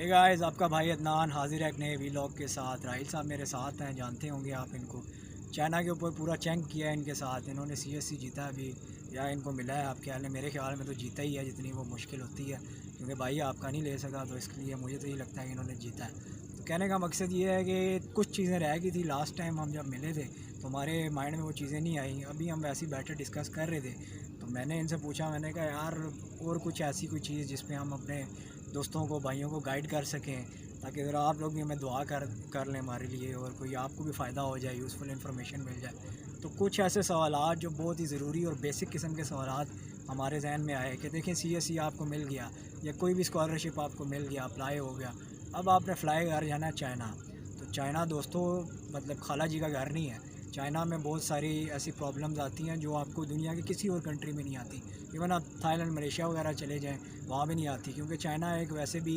Hey guys, आपका भाई अदनान हाजिर है एक नए वीलॉग के साथ। राहिल साहब मेरे साथ हैं, जानते होंगे आप इनको। चाइना के ऊपर पूरा चैंक किया है इनके साथ। इन्होंने सीएससी जीता अभी, या इनको मिला है आप ख्याल है? मेरे ख्याल में तो जीता ही है, जितनी वो मुश्किल होती है, क्योंकि भाई आपका नहीं ले सका, तो इसलिए मुझे तो ये लगता है कि इन्होंने जीता है। तो कहने का मकसद ये है कि कुछ चीज़ें रह गई थी लास्ट टाइम हम जब मिले थे, तो हमारे माइंड में वो चीज़ें नहीं आई। अभी हम वैसे ही बैठे डिस्कस कर रहे थे, तो मैंने इनसे पूछा, मैंने कहा यार और कुछ ऐसी कोई चीज़ जिस पे हम अपने दोस्तों को, भाइयों को गाइड कर सकें, ताकि अगर आप लोग भी हमें दुआ कर लें हमारे लिए, और कोई आपको भी फ़ायदा हो जाए, यूज़फुल इन्फॉर्मेशन मिल जाए। तो कुछ ऐसे सवालात जो बहुत ही ज़रूरी और बेसिक किस्म के सवालात हमारे जहन में आए कि देखें सीएससी आपको मिल गया, या कोई भी स्कॉलरशिप आपको मिल गया, अप्लाई हो गया, अब आपने फ़्लाई कर जाना है चाइना। तो चाइना दोस्तों मतलब खाला जी का घर नहीं है। चाइना में बहुत सारी ऐसी प्रॉब्लम्स आती हैं जो आपको दुनिया की किसी और कंट्री में नहीं आती। इवन आप थाईलैंड, मलेशिया वगैरह चले जाएं, वहाँ भी नहीं आती, क्योंकि चाइना एक वैसे भी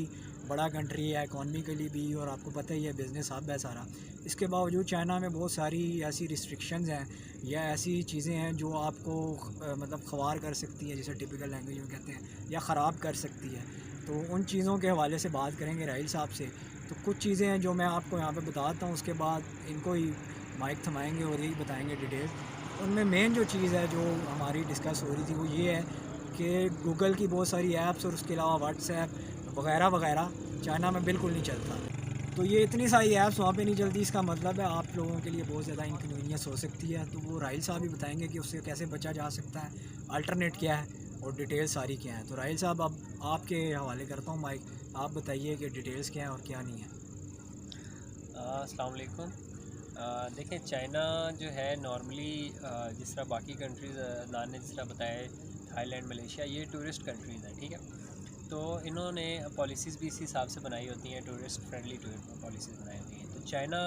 बड़ा कंट्री है इकॉनमिकली भी, और आपको पता ही है बिज़नेस हब है सारा। इसके बावजूद चाइना में बहुत सारी ऐसी रिस्ट्रिक्शंस हैं या ऐसी चीज़ें हैं जो आपको मतलब ख़वार कर सकती है, जैसे टिपिकल लैंग्वेज में कहते हैं, या ख़राब कर सकती है। तो उन चीज़ों के हवाले से बात करेंगे राहिल साहब से। तो कुछ चीज़ें हैं जो मैं आपको यहाँ पे बताता हूँ, उसके बाद इनको ही माइक थमाएंगे और यही बताएंगे डिटेल। उनमें मेन जो चीज़ है जो हमारी डिस्कस हो रही थी वो ये है कि गूगल की बहुत सारी ऐप्स और उसके अलावा व्हाट्सएप वगैरह वगैरह चाइना में बिल्कुल नहीं चलता। तो ये इतनी सारी ऐप्स वहाँ पे नहीं चलती, इसका मतलब है आप लोगों के लिए बहुत ज़्यादा इनकन्वीनियंस हो सकती है। तो वो राहिल साहब ही बताएंगे कि उससे कैसे बचा जा सकता है, अल्टरनेट क्या है और डिटेल्स सारी क्या हैं। तो राहिल साहब अब आपके हवाले करता हूँ माइक, आप बताइए कि डिटेल्स क्या हैं और क्या नहीं है। अस्सलाम वालेकुम। देखें, चाइना जो है नॉर्मली जिस तरह बाकी कंट्रीज़ नान ने जिस तरह बताया, थाईलैंड, मलेशिया, ये टूरिस्ट कंट्रीज़ हैं, ठीक है। तो इन्होंने पॉलिसीज़ भी इसी हिसाब से बनाई होती हैं, टूरिस्ट फ्रेंडली पॉलिसीज़ बनाई होती हैं। तो चाइना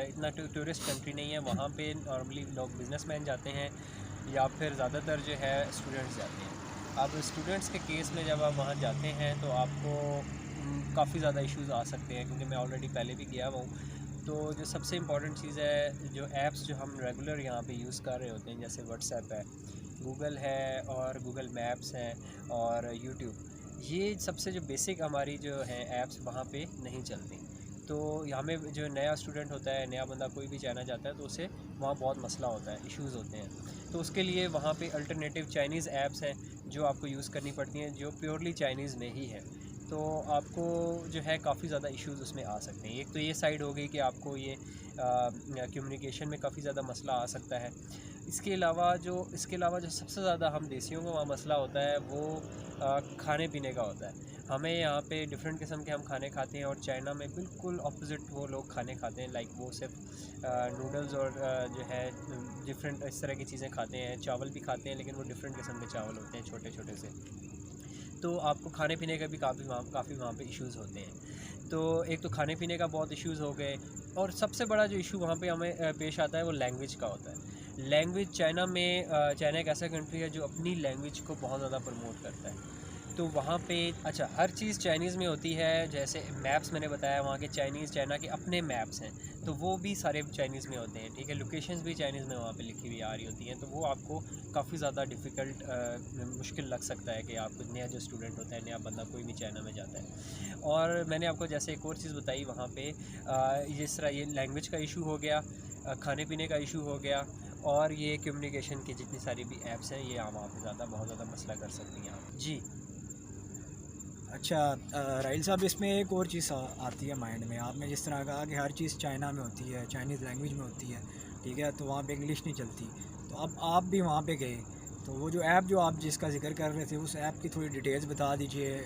इतना टूरिस्ट कंट्री नहीं है। वहाँ पे नॉर्मली लोग बिजनेसमैन जाते हैं, या फिर ज़्यादातर जो है स्टूडेंट्स जाते हैं। अब स्टूडेंट्स के केस में जब आप वहाँ जाते हैं तो आपको काफ़ी ज़्यादा इश्यूज़ आ सकते हैं, क्योंकि मैं ऑलरेडी पहले भी गया हुआ हूँ। तो जो सबसे इम्पॉर्टेंट चीज़ है, जो ऐप्स जो हम रेगुलर यहाँ पे यूज़ कर रहे होते हैं, जैसे व्हाट्सएप है, गूगल है, और गूगल मैप्स हैं, और यूट्यूब, ये सबसे जो बेसिक हमारी जो है ऐप्स वहाँ पे नहीं चलती। तो हमें जो नया स्टूडेंट होता है, नया बंदा कोई भी जाना चाहता है, तो उसे वहाँ बहुत मसला होता है, इश्यूज़ होते हैं। तो उसके लिए वहाँ पे अल्टरनेटिव चाइनीज़ ऐप्स हैं जो आपको यूज़ करनी पड़ती हैं, जो प्योरली चाइनीज़ में ही है। तो आपको जो है काफ़ी ज़्यादा इश्यूज़ उसमें आ सकते हैं। एक तो ये साइड हो गई कि आपको ये कम्युनिकेशन में काफ़ी ज़्यादा मसला आ सकता है। इसके अलावा जो सबसे ज़्यादा हम देसियों को वहाँ मसला होता है, वो खाने पीने का होता है। हमें यहाँ पे डिफरेंट किस्म के हम खाने खाते हैं, और चाइना में बिल्कुल अपोज़िट वो लोग खाने खाते हैं। लाइक वो सिर्फ नूडल्स और जो है डिफरेंट इस तरह की चीज़ें खाते हैं। चावल भी खाते हैं, लेकिन वो डिफरेंट किस्म के चावल होते हैं, छोटे छोटे से। तो आपको खाने पीने का भी काफ़ी वहाँ पे इश्यूज़ होते हैं। तो एक तो खाने पीने का बहुत इश्यूज़ हो गए, और सबसे बड़ा जो इशू वहाँ पे हमें पेश आता है, वो लैंग्वेज का होता है। लैंग्वेज चाइना एक ऐसा कंट्री है जो अपनी लैंग्वेज को बहुत ज़्यादा प्रमोट करता है। तो वहाँ पे अच्छा, हर चीज़ चाइनीज़ में होती है। जैसे मैप्स मैंने बताया, वहाँ के चाइना के अपने मैप्स हैं, तो वो भी सारे चाइनीज़ में होते हैं, ठीक है। लोकेशंस भी चाइनीज़ में वहाँ पे लिखी हुई आ रही होती हैं। तो वो आपको काफ़ी ज़्यादा डिफ़िकल्ट मुश्किल लग सकता है कि आपको, नया जो स्टूडेंट होता है, नया बंदा कोई भी चाइना में जाता है। और मैंने आपको जैसे एक और चीज़ बताई, वहाँ पे जिस तरह ये लैंग्वेज का इशू हो गया, खाने पीने का इशू हो गया, और ये कम्युनिकेशन की जितनी सारी भी ऐप्स हैं, ये वहाँ पे बहुत ज़्यादा मसला कर सकती हैं आप जी। अच्छा राहिल साहब, इसमें एक और चीज़ आती है माइंड में। आपने जिस तरह कहा कि हर चीज़ चाइना में होती है, चाइनीज़ लैंग्वेज में होती है, ठीक है, तो वहाँ पे इंग्लिश नहीं चलती। तो अब आप भी वहाँ पे गए, तो वो जो ऐप जो आप जिसका जिक्र कर रहे थे, उस ऐप की थोड़ी डिटेल्स बता दीजिए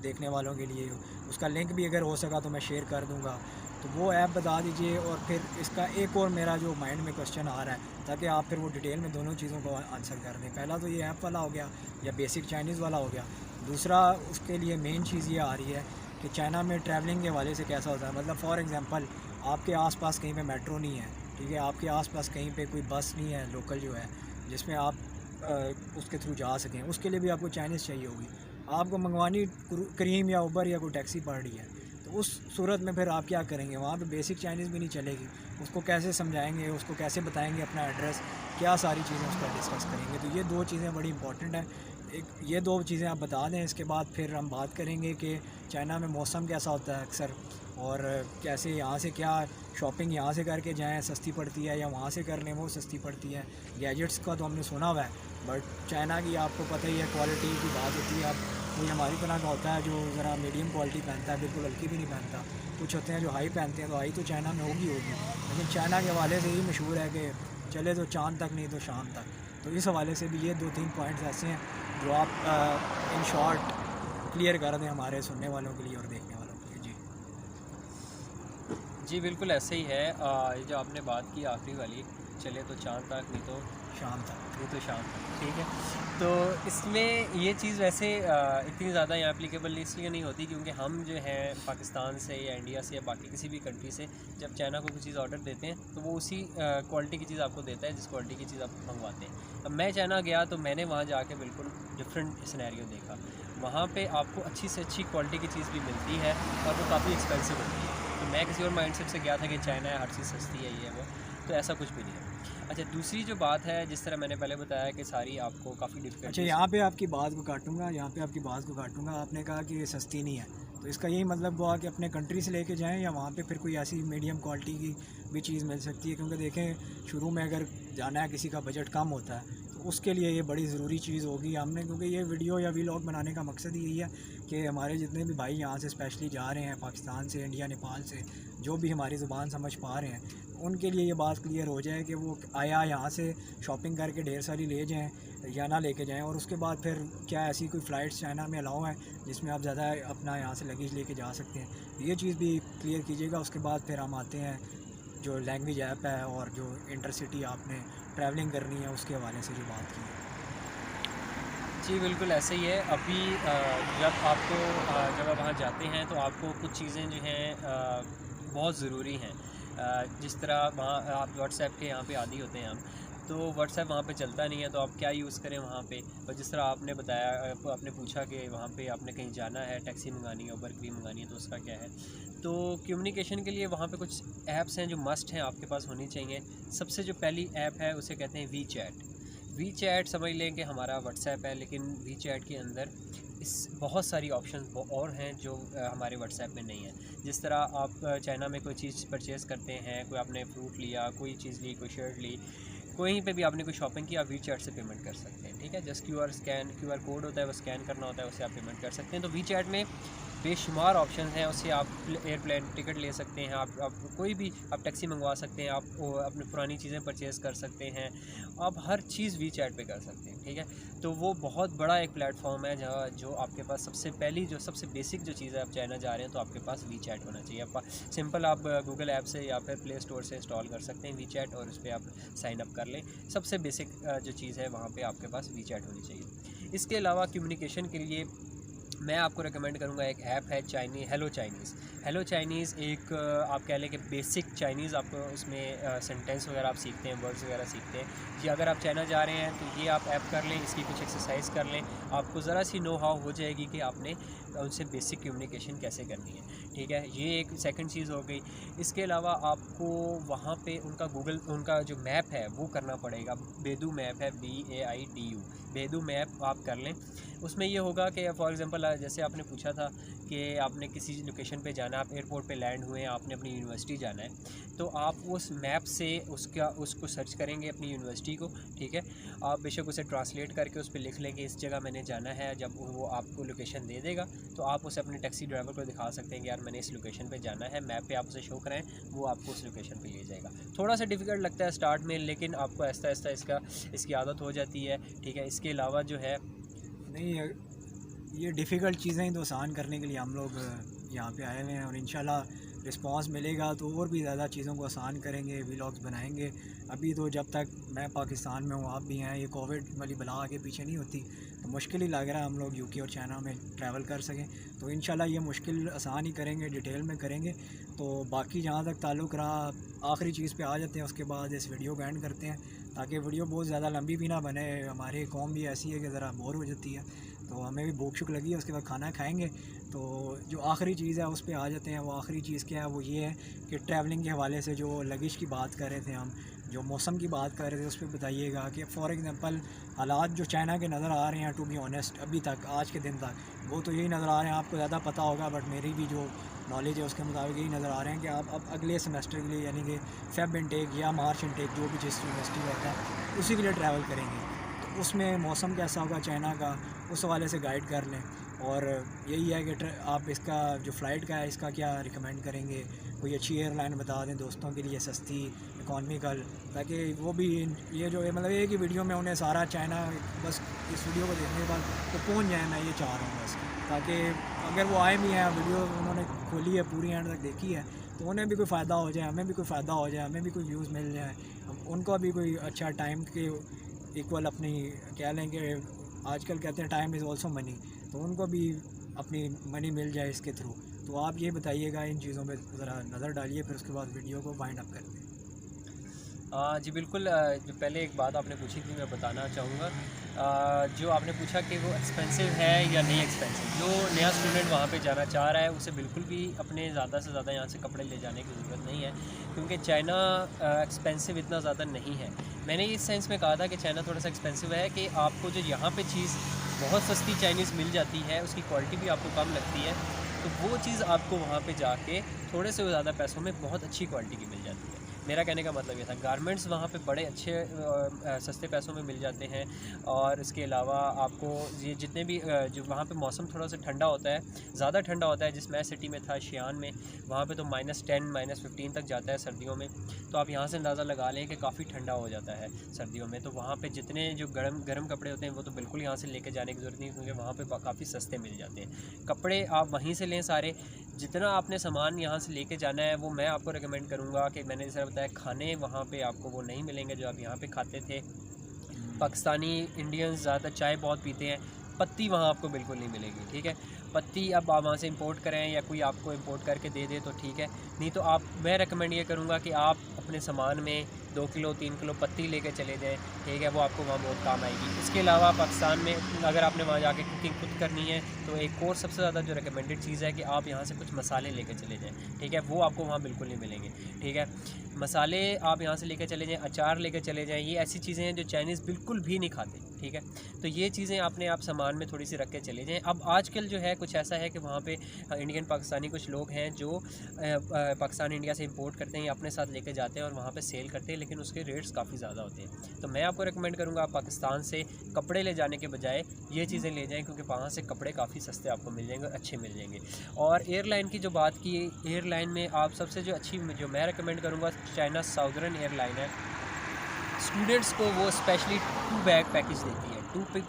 देखने वालों के लिए। उसका लिंक भी अगर हो सका तो मैं शेयर कर दूँगा। तो वो ऐप बता दीजिए, और फिर इसका एक और मेरा जो माइंड में क्वेश्चन आ रहा है, ताकि आप फिर वो डिटेल में दोनों चीज़ों को आंसर कर दें। पहला तो ये ऐप वाला हो गया, या बेसिक चाइनीज़ वाला हो गया। दूसरा उसके लिए मेन चीज़ ये आ रही है कि चाइना में ट्रैवलिंग के हवाले से कैसा होता है। मतलब फ़ॉर एग्ज़ाम्पल, आपके आसपास कहीं पे मेट्रो नहीं है, ठीक है, आपके आसपास कहीं पे कोई बस नहीं है लोकल जो है, जिसमें आप उसके थ्रू जा सकें, उसके लिए भी आपको चाइनीज़ चाहिए होगी। आपको मंगवानी क्रीम या उबर या कोई टैक्सी पड़ रही है, तो उस सूरत में फिर आप क्या करेंगे? वहाँ पे बेसिक चाइनीज़ भी नहीं चलेगी, उसको कैसे समझाएंगे, उसको कैसे बताएंगे अपना एड्रेस, क्या सारी चीज़ें उस पर डिस्कस करेंगे। तो ये 2 चीज़ें बड़ी इंपॉर्टेंट हैं। एक ये 2 चीज़ें आप बता दें, इसके बाद फिर हम बात करेंगे कि चाइना में मौसम कैसा होता है अक्सर, और कैसे यहाँ से क्या शॉपिंग यहाँ से करके जाएँ सस्ती पड़ती है, या वहाँ से कर लें वो सस्ती पड़ती है। गैजेट्स का तो हमने सुना हुआ है, बट चाइना की आपको पता ही है, क्वालिटी की बात होती है। अब कोई हमारी तरह का होता है जो ज़रा मीडियम क्वालिटी पहनता है, बिल्कुल हल्की भी नहीं पहनता। कुछ होते हैं जो हाई पहनते हैं, तो हाई तो चाइना में होगी होगी, लेकिन चाइना के हवाले से ही मशहूर है कि चले तो चाँद तक नहीं तो शाम तक। तो इस हवाले से भी ये 2-3 पॉइंट्स ऐसे हैं जो आप इन शॉर्ट क्लियर कर दें हमारे सुनने वालों के लिए और देखने वालों के लिए। जी। जी बिल्कुल ऐसे ही है। ये जो आपने बात की आखिरी वाली, चले तो चाँद तक नहीं तो शाम तक। नहीं तो शाम तक, ठीक है। तो इसमें ये चीज़ वैसे इतनी ज़्यादा यहाँ एप्लीकेबल इसलिए नहीं होती क्योंकि हम जो है पाकिस्तान से या इंडिया से या बाकी किसी भी कंट्री से जब चाइना को कोई चीज़ ऑर्डर देते हैं तो वो उसी क्वालिटी की चीज़ आपको देता है जिस क्वालिटी की चीज़ आप मंगवाते हैं। अब मैं चाइना गया तो मैंने वहाँ जाके बिल्कुल डिफरेंट सिनेरियो देखा। वहाँ पे आपको अच्छी से अच्छी क्वालिटी की चीज़ भी मिलती है और वो काफ़ी एक्सपेंसिव होती है। तो मैं किसी और माइंडसेट से गया था कि चाइना है, हर चीज़ सस्ती है, ये वो, तो ऐसा कुछ भी नहीं है। अच्छा, दूसरी जो बात है, जिस तरह मैंने पहले बताया कि सारी आपको काफ़ी अच्छा, डिफिकल्टीज। यहाँ पे आपकी बात को काटूँगा, यहाँ पे आपकी बात को काटूँगा। आपने कहा कि ये सस्ती नहीं है, तो इसका यही मतलब हुआ कि अपने कंट्री से लेके जाएँ, या वहाँ पे फिर कोई ऐसी मीडियम क्वालिटी की भी चीज़ मिल सकती है? क्योंकि देखें, शुरू में अगर जाना है, किसी का बजट कम होता है, तो उसके लिए ये बड़ी ज़रूरी चीज़ होगी हमने, क्योंकि ये वीडियो या व्लॉग बनाने का मकसद यही है कि हमारे जितने भी भाई यहाँ से स्पेशली जा रहे हैं, पाकिस्तान से, इंडिया, नेपाल से, जो भी हमारी ज़ुबान समझ पा रहे हैं, उनके लिए ये बात क्लियर हो जाए कि वो आया यहाँ से शॉपिंग करके ढेर सारी ले जाएँ या ना लेके जाएँ, और उसके बाद फिर क्या ऐसी कोई फ़्लाइट्स चाइना में अलाउ हैं जिसमें आप ज़्यादा अपना यहाँ से लगेज लेके जा सकते हैं। ये चीज़ भी क्लियर कीजिएगा। उसके बाद फिर हम आते हैं जो लैंग्वेज ऐप है और जो इंटरसिटी आपने ट्रैवलिंग करनी है उसके हवाले से जो बात की है। जी बिल्कुल ऐसे ही है। अभी जब आपको जब आप वहाँ जाते हैं तो आपको कुछ चीज़ें जो हैं बहुत ज़रूरी हैं। जिस तरह वहाँ आप व्हाट्सएप के यहाँ पे आदी होते हैं हम, तो व्हाट्सएप वहाँ पे चलता नहीं है, तो आप क्या यूज़ करें वहाँ पे। और जिस तरह आपने बताया, आपने पूछा कि वहाँ पे आपने कहीं जाना है, टैक्सी मंगानी है, उबर भी मंगानी है, तो उसका क्या है। तो कम्युनिकेशन के लिए वहाँ पे कुछ ऐप्स हैं जो मस्ट हैं, आपके पास होनी चाहिए। सबसे जो पहली ऐप है उसे कहते हैं वी चैट। वी चैट समझ लें कि हमारा व्हाट्सएप है, लेकिन वी चैट के अंदर इस बहुत सारी ऑप्शंस और हैं जो हमारे व्हाट्सएप में नहीं है। जिस तरह आप चाइना में कोई चीज़ परचेज़ करते हैं, कोई आपने फ्रूट लिया, कोई चीज़ ली, कोई शर्ट ली, कहीं पे भी आपने कोई शॉपिंग की, आप वी चैट से पेमेंट कर सकते हैं, ठीक है। जस्ट क्यू आर कोड होता है, वो स्कैन करना होता है, उससे आप पेमेंट कर सकते हैं। तो वी चैट में बेशुमार ऑप्शन हैं, उससे आप एयरप्लेन टिकट ले सकते हैं, आप कोई भी आप टैक्सी मंगवा सकते हैं, आप अपनी पुरानी चीज़ें परचेज़ कर सकते हैं, आप हर चीज़ वी चैट पे कर सकते हैं, ठीक है। तो वो बहुत बड़ा एक प्लेटफॉर्म है जहाँ जो आपके पास सबसे पहली जो सबसे बेसिक जो चीज़ है, आप चाइना जा रहे हैं तो आपके पास वी चैट होना चाहिए। आप सिंपल आप गूगल ऐप से या फिर प्ले स्टोर से इंस्टॉल कर सकते हैं वी चैट, और उस पर आप साइन अप कर लें। सबसे बेसिक जो चीज़ है वहाँ पे आपके पास वी चैट होनी चाहिए। इसके अलावा कम्युनिकेशन के लिए मैं आपको रेकमेंड करूँगा, एक ऐप है हेलो चाइनीज़। हेलो चाइनीज़ एक आप कह लें कि बेसिक चाइनीज़, आपको उसमें सेंटेंस वगैरह आप सीखते हैं, वर्ड्स वगैरह सीखते हैं। ये अगर आप चाइना जा रहे हैं तो ये आप ऐप कर लें, इसकी कुछ एक्सरसाइज कर लें, आपको ज़रा सी नो हाउ हो जाएगी कि आपने उनसे बेसिक कम्युनिकेशन कैसे करनी है, ठीक है। ये एक सेकंड चीज़ हो गई। इसके अलावा आपको वहाँ पे उनका जो मैप है वो करना पड़ेगा। बेदू मैप है, BAIDU, बेदू मैप आप कर लें। उसमें ये होगा कि फॉर एग्ज़ाम्पल जैसे आपने पूछा था कि आपने किसी लोकेशन पे जाना है, आप एयरपोर्ट पे लैंड हुए हैं, आपने अपनी यूनिवर्सिटी जाना है, तो आप उस मैप से उसको सर्च करेंगे अपनी यूनिवर्सिटी को, ठीक है। आप बेशक उसे ट्रांसलेट करके उस पर लिख लेंगे इस जगह मैंने जाना है। जब वो आपको लोकेशन दे देगा तो आप उसे अपने टैक्सी ड्राइवर को दिखा सकते हैं कि यार मैंने इस लोकेशन पे जाना है, मैप पे आप उसे शो कराएं, वो आपको उस लोकेशन पे ले जाएगा। थोड़ा सा डिफ़िकल्ट लगता है स्टार्ट में, लेकिन आपको आहिस्ता आहिस्ता इसकी आदत हो जाती है, ठीक है। इसके अलावा जो है नहीं, ये डिफ़िकल्ट चीज़ें ही तो आसान करने के लिए हम लोग यहाँ पे आए हुए हैं, और इंशाल्लाह रिस्पांस मिलेगा तो और भी ज़्यादा चीज़ों को आसान करेंगे, व्लॉग्स बनाएंगे। अभी तो जब तक मैं पाकिस्तान में हूँ, आप भी हैं, ये कोविड वाली बला आगे पीछे नहीं होती, तो मुश्किल ही लग रहा है हम लोग यूके और चाइना में ट्रैवल कर सकें। तो इंशाल्लाह ये मुश्किल आसान ही करेंगे, डिटेल में करेंगे। तो बाकी जहाँ तक ताल्लुक़ रहा, आखिरी चीज़ पे आ जाते हैं, उसके बाद इस वीडियो को एंड करते हैं ताकि वीडियो बहुत ज़्यादा लंबी भी ना बने। हमारी कौम भी ऐसी है कि ज़रा बोर हो जाती है। तो हमें भी भूख शुक लगी है, उसके बाद खाना खाएँगे। तो जो आखिरी चीज़ है उस पे आ जाते हैं। वो आखिरी चीज़ क्या है, वो ये है कि ट्रैवलिंग के हवाले से जो लगेज की बात कर रहे थे हम, जो मौसम की बात कर रहे थे, उस पे बताइएगा कि फ़ॉर एग्ज़ाम्पल हालात जो चाइना के नज़र आ रहे हैं, टू बी ऑनेस्ट अभी तक आज के दिन तक, वो तो यही नज़र आ रहे हैं। आपको ज़्यादा पता होगा, बट मेरी भी जो नॉलेज है उसके मुताबिक यही नज़र आ रहे हैं कि आप अब अगले सेमेस्टर के लिए, यानी कि फ़ेब इनटेक या मार्च इनटेक, जो भी जिस यूनिवर्सिटी का होता है, उसी के लिए ट्रैवल करेंगे। तो उसमें मौसम कैसा होगा चाइना का, उस हवाले से गाइड कर लें। और यही है कि आप इसका जो फ़्लाइट का है, इसका क्या रिकमेंड करेंगे? कोई अच्छी एयरलाइन बता दें दोस्तों के लिए, सस्ती, इकॉनमिकल, ताकि वो भी ये जो है, मतलब एक ही वीडियो में उन्हें सारा चाइना, बस इस वीडियो को देखने के बाद वो पहुंच जाए, मैं ये चाह रहा हूँ बस। ताकि अगर वो आए भी हैं, वीडियो उन्होंने खोली है, पूरी एंड तक देखी है, तो उन्हें भी कोई फ़ायदा हो जाए, हमें भी कोई फ़ायदा हो जाए, हमें भी कोई व्यूज़ मिल जाए, उनको भी कोई अच्छा टाइम के इक्वल अपनी कह लें कि आजकल कहते हैं टाइम इज़ ऑल्सो मनी, तो उनको भी अपनी मनी मिल जाए इसके थ्रू। तो आप ये बताइएगा, इन चीज़ों पे ज़रा नज़र डालिए, फिर उसके बाद वीडियो को वाइंड अप करते हैं। जी बिल्कुल। जो पहले एक बात आपने पूछी थी मैं बताना चाहूँगा। जो आपने पूछा कि वो एक्सपेंसिव है या नहीं एक्सपेंसिव, जो नया स्टूडेंट वहाँ पे जाना चाह रहा है उसे बिल्कुल भी अपने ज़्यादा से ज़्यादा यहाँ से कपड़े ले जाने की ज़रूरत नहीं है, क्योंकि चाइना एक्सपेंसिव इतना ज़्यादा नहीं है। मैंने इस सेंस में कहा था कि चाइना थोड़ा सा एक्सपेंसिव है कि आपको जो यहाँ पे चीज़ बहुत सस्ती चाइनीज़ मिल जाती है, उसकी क्वालिटी भी आपको कम लगती है, तो वो चीज़ आपको वहाँ पे जाके थोड़े से ज़्यादा पैसों में बहुत अच्छी क्वालिटी की मिल जाती है। मेरा कहने का मतलब ये था, गारमेंट्स वहाँ पे बड़े अच्छे सस्ते पैसों में मिल जाते हैं। और इसके अलावा आपको ये जितने भी जो वहाँ पे मौसम थोड़ा सा ठंडा होता है, ज़्यादा ठंडा होता है, जिस मैं सिटी में था शियान में, वहाँ पे तो -10 -15 तक जाता है सर्दियों में। तो आप यहाँ से अंदाज़ा लगा लें कि काफ़ी ठंडा हो जाता है सर्दियों में। तो वहाँ पे जितने जो गर्म कपड़े होते हैं वो तो बिल्कुल यहाँ से लेके जाने की ज़रूरत नहीं, क्योंकि वहाँ पे काफ़ी सस्ते मिल जाते हैं। कपड़े आप वहीं से लें सारे, जितना आपने सामान यहाँ से लेके जाना है वो मैं आपको रिकमेंड करूँगा। कि मैंने जैसा बताया, खाने वहाँ पे आपको वो नहीं मिलेंगे जो आप यहाँ पे खाते थे। पाकिस्तानी इंडियंस ज़्यादा चाय बहुत पीते हैं, पत्ती वहाँ आपको बिल्कुल नहीं मिलेगी, ठीक है। पत्ती अब आप वहाँ से इंपोर्ट करें या कोई आपको इंपोर्ट करके दे दे तो ठीक है, नहीं तो मैं रेकमेंड ये करूँगा कि आप अपने सामान में 2 किलो 3 किलो पत्ती लेके चले जाएँ, ठीक है, वो आपको वहाँ बहुत काम आएगी। इसके अलावा पाकिस्तान में अगर आपने वहाँ जाके कुकिंग खुद करनी है, तो एक और सबसे ज़्यादा जो रिकमेंडेड चीज़ है कि आप यहाँ से कुछ मसाले लेके चले जाएँ, ठीक है, वो आपको वहाँ बिल्कुल नहीं मिलेंगे, ठीक है। मसाले आप यहाँ से लेके चले जाएँ, अचार लेके चले जाएँ, ये ऐसी चीज़ें हैं जो चाइनीज़ बिल्कुल भी नहीं खाते, ठीक है। तो ये चीज़ें आपने आप सामान में थोड़ी सी रख के चले जाएँ। अब आजकल जो है कुछ ऐसा है कि वहाँ पे इंडियन पाकिस्तानी कुछ लोग हैं जो पाकिस्तान इंडिया से इंपोर्ट करते हैं या अपने साथ लेके जाते हैं और वहाँ पे सेल करते हैं, लेकिन उसके रेट्स काफ़ी ज़्यादा होते हैं। तो मैं आपको रिकमेंड करूँगा आप पाकिस्तान से कपड़े ले जाने के बजाय ये चीज़ें ले जाएँ, क्योंकि वहाँ से कपड़े काफ़ी सस्ते आपको मिल जाएंगे और अच्छे मिल जाएंगे। और एयरलाइन की जो बात की, एयरलाइन में आप सबसे जो अच्छी जो मैं रिकमेंड करूँगा, चाइना साउदर्न एयरलाइन है। स्टूडेंट्स को वो स्पेशली 2 बैग पैकेज देती है।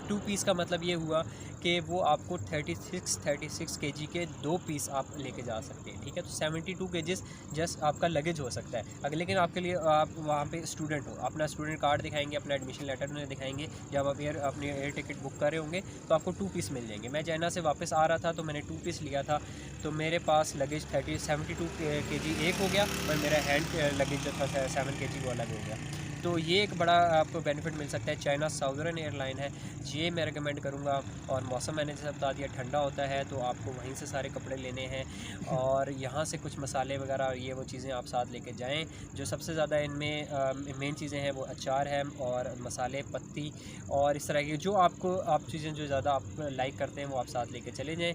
2 पीस का मतलब ये हुआ कि वो आपको 36 केजी के 2 पीस आप लेके जा सकते हैं, ठीक है। तो 72 केजीज़ जस्ट आपका लगेज हो सकता है। अगर लेकिन आपके लिए आप वहाँ पे स्टूडेंट हो, अपना स्टूडेंट कार्ड दिखाएंगे, अपना एडमिशन लेटर उन्हें दिखाएंगे, जब आप अपनी एयर टिकट बुक कर रहे होंगे तो आपको 2 पीस मिल जाएंगे। मैं चाइना से वापस आ रहा था तो मैंने 2 पीस लिया था, तो मेरे पास लगेज 72 केजी एक हो गया और मेरा हैंड लगेज जो था 7 केजी वो अलग हो गया। तो ये एक बड़ा आपको बेनिफिट मिल सकता है। चाइना साउदर्न एयरलाइन है, ये मैं रिकमेंड करूँगा। और मौसम मैंने जैसे बता दिया ठंडा होता है, तो आपको वहीं से सारे कपड़े लेने हैं और यहाँ से कुछ मसाले वगैरह ये वो चीज़ें आप साथ लेके जाएं। जो सबसे ज़्यादा इनमें मेन चीज़ें हैं वो अचार है और मसाले, पत्ती और इस तरह की जो आप चीज़ें जो ज़्यादा आप लाइक करते हैं वो आप साथ लेके चले जाएँ।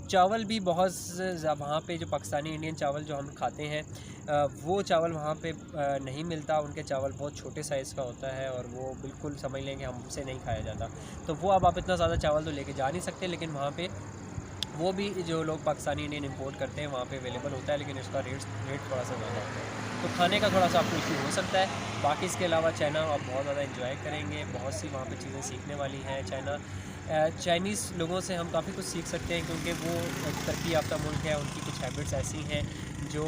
चावल भी बहुत वहाँ पे जो पाकिस्तानी इंडियन चावल जो हम खाते हैं वो चावल वहाँ पे नहीं मिलता। उनके चावल बहुत छोटे साइज़ का होता है और वो बिल्कुल समझ लें कि हमसे नहीं खाया जाता। तो वो अब आप इतना ज़्यादा चावल तो लेके जा नहीं सकते, लेकिन वहाँ पे वो भी जो लोग पाकिस्तानी इंडियन इंपोर्ट करते हैं वहाँ पे अवेलेबल होता है, लेकिन इसका रेट थोड़ा सा ज़्यादा होता है। तो खाने का थोड़ा सा आपको इशू हो सकता है। बाकी इसके अलावा चाइना आप बहुत ज़्यादा इंजॉय करेंगे, बहुत सी वहाँ पे चीज़ें सीखने वाली हैं। चाइनीज़ लोगों से हम काफ़ी कुछ सीख सकते हैं, क्योंकि वो तरक्की याफ्ता मुल्क है। उनकी कुछ हैबिट्स ऐसी हैं जो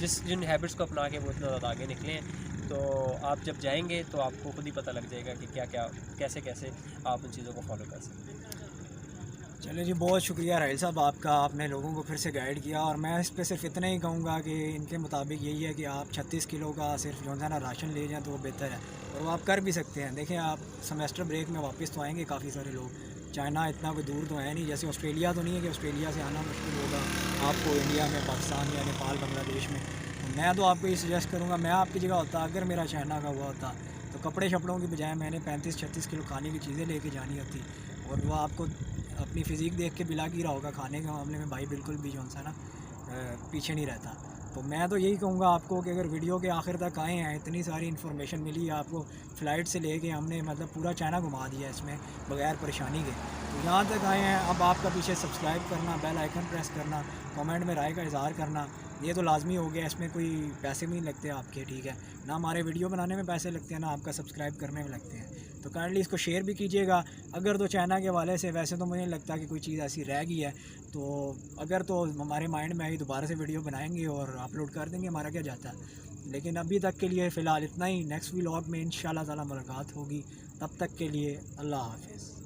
जिन हैबिट्स को अपना के वो इतना ज़्यादा आगे निकले हैं। तो आप जब जाएंगे तो आपको खुद ही पता लग जाएगा कि क्या क्या कैसे कैसे आप उन चीज़ों को फॉलो कर सकते हैं। चलिए जी, बहुत शुक्रिया राहिल साहब आपका, आपने लोगों को फिर से गाइड किया। और मैं इस पर सिर्फ इतना ही कहूँगा कि इनके मुताबिक यही है कि आप 36 किलो का सिर्फ जो है ना राशन ले जाएँ तो वो बेहतर है, और वो आप कर भी सकते हैं। देखें, आप सेमेस्टर ब्रेक में वापस तो आएंगे काफ़ी सारे लोग, चाइना इतना कोई दूर तो है नहीं, जैसे ऑस्ट्रेलिया तो नहीं है कि ऑस्ट्रेलिया से आना मुश्किल होगा आपको इंडिया में, पाकिस्तान या नेपाल बांग्लादेश में। तो मैं तो आपको ये सजेस्ट करूँगा, मैं आपकी जगह होता, अगर मेरा चाइना का हुआ होता तो कपड़े शपड़ों की बजाय मैंने 35-36 किलो खाने की चीज़ें लेके जानी होती, और वो आपको अपनी फ़िज़ीक देख के भी लग ही रहा होगा खाने के मामले में भाई बिल्कुल भी जो सा ना पीछे नहीं रहता। तो मैं तो यही कहूँगा आपको कि अगर वीडियो के आखिर तक आए हैं, इतनी सारी इन्फॉर्मेशन मिली है आपको, फ़्लाइट से लेके हमने मतलब पूरा चाइना घुमा दिया इसमें बगैर परेशानी के। तो यहाँ तक आए हैं, अब आपका पीछे सब्सक्राइब करना, बेल आइकन प्रेस करना, कमेंट में राय का इज़हार करना, ये तो लाजमी हो गया। इसमें कोई पैसे भी नहीं लगते आपके, ठीक है ना, हमारे वीडियो बनाने में पैसे लगते हैं ना आपका सब्सक्राइब करने में लगते हैं। तो काइंडली इसको शेयर भी कीजिएगा। अगर तो चाइना के हवाले से वैसे तो मुझे नहीं लगता कि कोई चीज़ ऐसी रह गई है, तो अगर तो हमारे माइंड में आई दोबारा से वीडियो बनाएंगे और अपलोड कर देंगे, हमारा क्या जाता है। लेकिन अभी तक के लिए फ़िलहाल इतना ही। नेक्स्ट व्लॉग में इंशाल्लाह ताला मुलाकात होगी, तब तक के लिए अल्लाह हाफ़िज़।